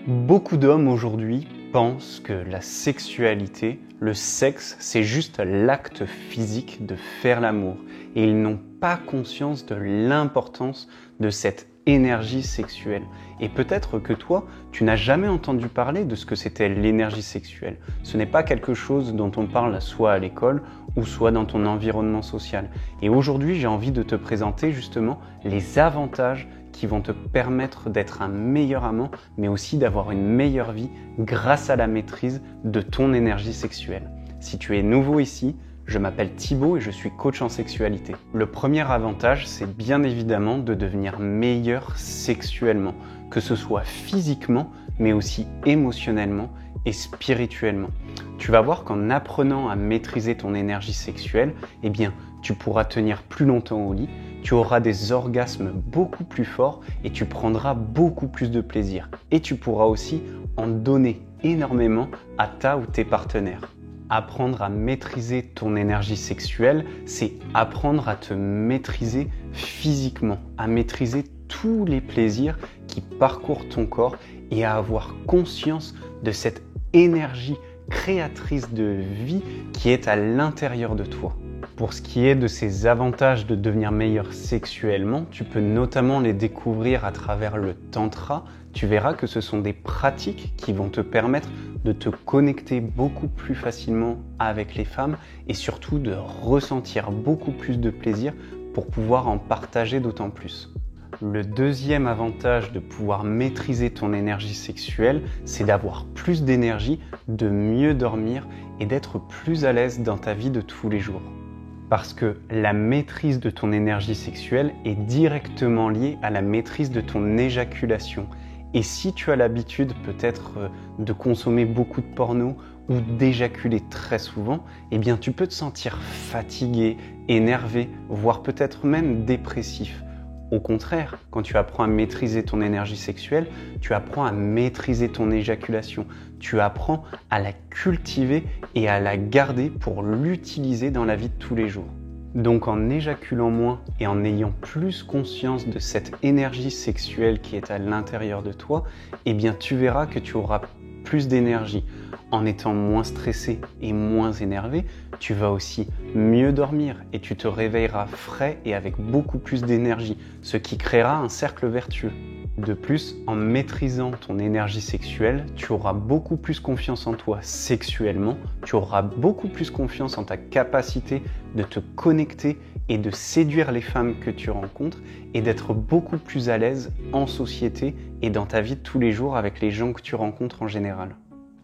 Beaucoup d'hommes aujourd'hui pensent que la sexualité, le sexe, c'est juste l'acte physique de faire l'amour et ils n'ont pas conscience de l'importance de cette énergie sexuelle. Et peut-être que toi, tu n'as jamais entendu parler de ce que c'était l'énergie sexuelle. Ce n'est pas quelque chose dont on parle soit à l'école ou soit dans ton environnement social. Et aujourd'hui, j'ai envie de te présenter justement les avantages qui vont te permettre d'être un meilleur amant, mais aussi d'avoir une meilleure vie grâce à la maîtrise de ton énergie sexuelle. Si tu es nouveau ici, je m'appelle Thibaut et je suis coach en sexualité. Le premier avantage, c'est bien évidemment de devenir meilleur sexuellement, que ce soit physiquement, mais aussi émotionnellement et spirituellement. Tu vas voir qu'en apprenant à maîtriser ton énergie sexuelle, eh bien, tu pourras tenir plus longtemps au lit, tu auras des orgasmes beaucoup plus forts et tu prendras beaucoup plus de plaisir. Et tu pourras aussi en donner énormément à ta ou tes partenaires. Apprendre à maîtriser ton énergie sexuelle, c'est apprendre à te maîtriser physiquement, à maîtriser tous les plaisirs qui parcourent ton corps et à avoir conscience de cette énergie créatrice de vie qui est à l'intérieur de toi. Pour ce qui est de ces avantages de devenir meilleur sexuellement, tu peux notamment les découvrir à travers le tantra. Tu verras que ce sont des pratiques qui vont te permettre de te connecter beaucoup plus facilement avec les femmes et surtout de ressentir beaucoup plus de plaisir pour pouvoir en partager d'autant plus. Le deuxième avantage de pouvoir maîtriser ton énergie sexuelle, c'est d'avoir plus d'énergie, de mieux dormir et d'être plus à l'aise dans ta vie de tous les jours. Parce que la maîtrise de ton énergie sexuelle est directement liée à la maîtrise de ton éjaculation. Et si tu as l'habitude peut-être de consommer beaucoup de porno ou d'éjaculer très souvent, eh bien tu peux te sentir fatigué, énervé, voire peut-être même dépressif. Au contraire, quand tu apprends à maîtriser ton énergie sexuelle, tu apprends à maîtriser ton éjaculation. Tu apprends à la cultiver et à la garder pour l'utiliser dans la vie de tous les jours. Donc en éjaculant moins et en ayant plus conscience de cette énergie sexuelle qui est à l'intérieur de toi, eh bien tu verras que tu auras plus d'énergie. En étant moins stressé et moins énervé, tu vas aussi mieux dormir et tu te réveilleras frais et avec beaucoup plus d'énergie, ce qui créera un cercle vertueux. De plus, en maîtrisant ton énergie sexuelle, tu auras beaucoup plus confiance en toi sexuellement, tu auras beaucoup plus confiance en ta capacité de te connecter et de séduire les femmes que tu rencontres et d'être beaucoup plus à l'aise en société et dans ta vie de tous les jours avec les gens que tu rencontres en général.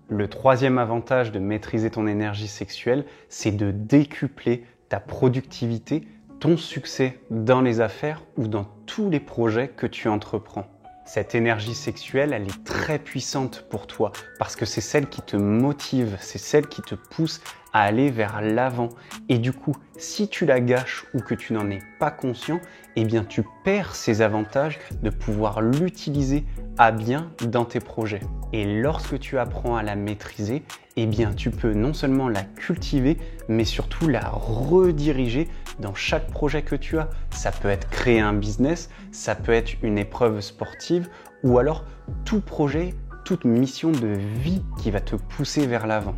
Le troisième avantage de maîtriser ton énergie sexuelle, c'est de décupler ta productivité, ton succès dans les affaires ou dans tous les projets que tu entreprends. Cette énergie sexuelle, elle est très puissante pour toi parce que c'est celle qui te motive, c'est celle qui te pousse à aller vers l'avant. Et du coup, si tu la gâches ou que tu n'en es pas conscient, eh bien tu perds ces avantages de pouvoir l'utiliser à bien dans tes projets. Et lorsque tu apprends à la maîtriser, eh bien tu peux non seulement la cultiver, mais surtout la rediriger dans chaque projet que tu as. Ça peut être créer un business, ça peut être une épreuve sportive ou alors tout projet, toute mission de vie qui va te pousser vers l'avant.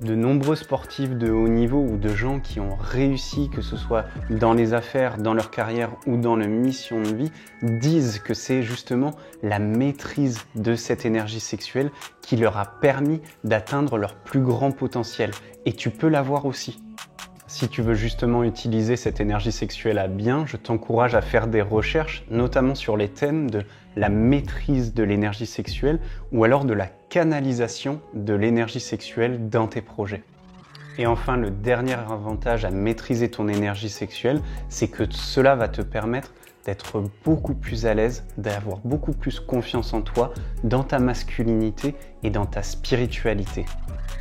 De nombreux sportifs de haut niveau ou de gens qui ont réussi, que ce soit dans les affaires, dans leur carrière ou dans leur mission de vie, disent que c'est justement la maîtrise de cette énergie sexuelle qui leur a permis d'atteindre leur plus grand potentiel. Et tu peux l'avoir aussi. Si tu veux justement utiliser cette énergie sexuelle à bien, je t'encourage à faire des recherches, notamment sur les thèmes de la maîtrise de l'énergie sexuelle ou alors de la canalisation de l'énergie sexuelle dans tes projets. Et enfin, le dernier avantage à maîtriser ton énergie sexuelle, c'est que cela va te permettre d'être beaucoup plus à l'aise, d'avoir beaucoup plus confiance en toi, dans ta masculinité et dans ta spiritualité.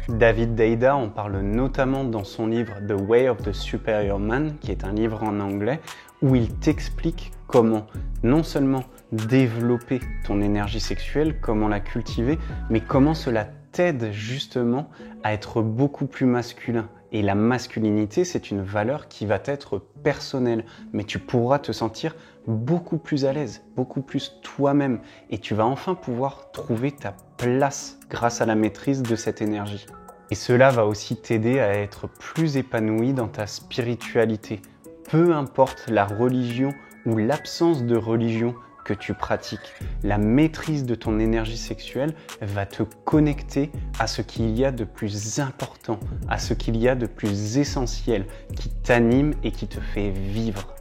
David Deida en parle notamment dans son livre The Way of the Superior Man, qui est un livre en anglais, où il t'explique comment non seulement développer ton énergie sexuelle, comment la cultiver, mais comment cela t'aide justement à être beaucoup plus masculin. Et la masculinité, c'est une valeur qui va être personnelle, mais tu pourras te sentir beaucoup plus à l'aise, beaucoup plus toi-même et tu vas enfin pouvoir trouver ta place grâce à la maîtrise de cette énergie. Et cela va aussi t'aider à être plus épanoui dans ta spiritualité, peu importe la religion ou l'absence de religion que tu pratiques. La maîtrise de ton énergie sexuelle va te connecter à ce qu'il y a de plus important, à ce qu'il y a de plus essentiel, qui t'anime et qui te fait vivre.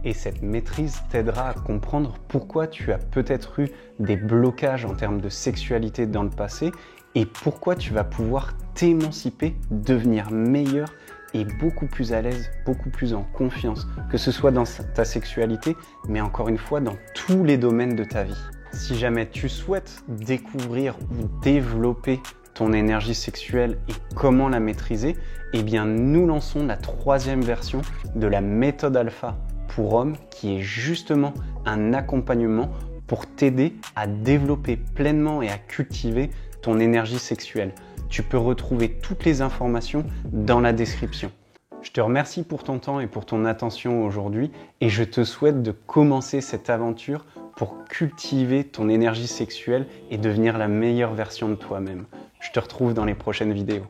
Et cette maîtrise t'aidera à comprendre pourquoi tu as peut-être eu des blocages en termes de sexualité dans le passé et pourquoi tu vas pouvoir t'émanciper, devenir meilleur et beaucoup plus à l'aise, beaucoup plus en confiance, que ce soit dans ta sexualité, mais encore une fois dans tous les domaines de ta vie. Si jamais tu souhaites découvrir ou développer ton énergie sexuelle et comment la maîtriser, eh bien nous lançons la 3e version de la méthode alpha pour hommes qui est justement un accompagnement pour t'aider à développer pleinement et à cultiver ton énergie sexuelle. Tu peux retrouver toutes les informations dans la description. Je te remercie pour ton temps et pour ton attention aujourd'hui et je te souhaite de commencer cette aventure pour cultiver ton énergie sexuelle et devenir la meilleure version de toi-même. Je te retrouve dans les prochaines vidéos.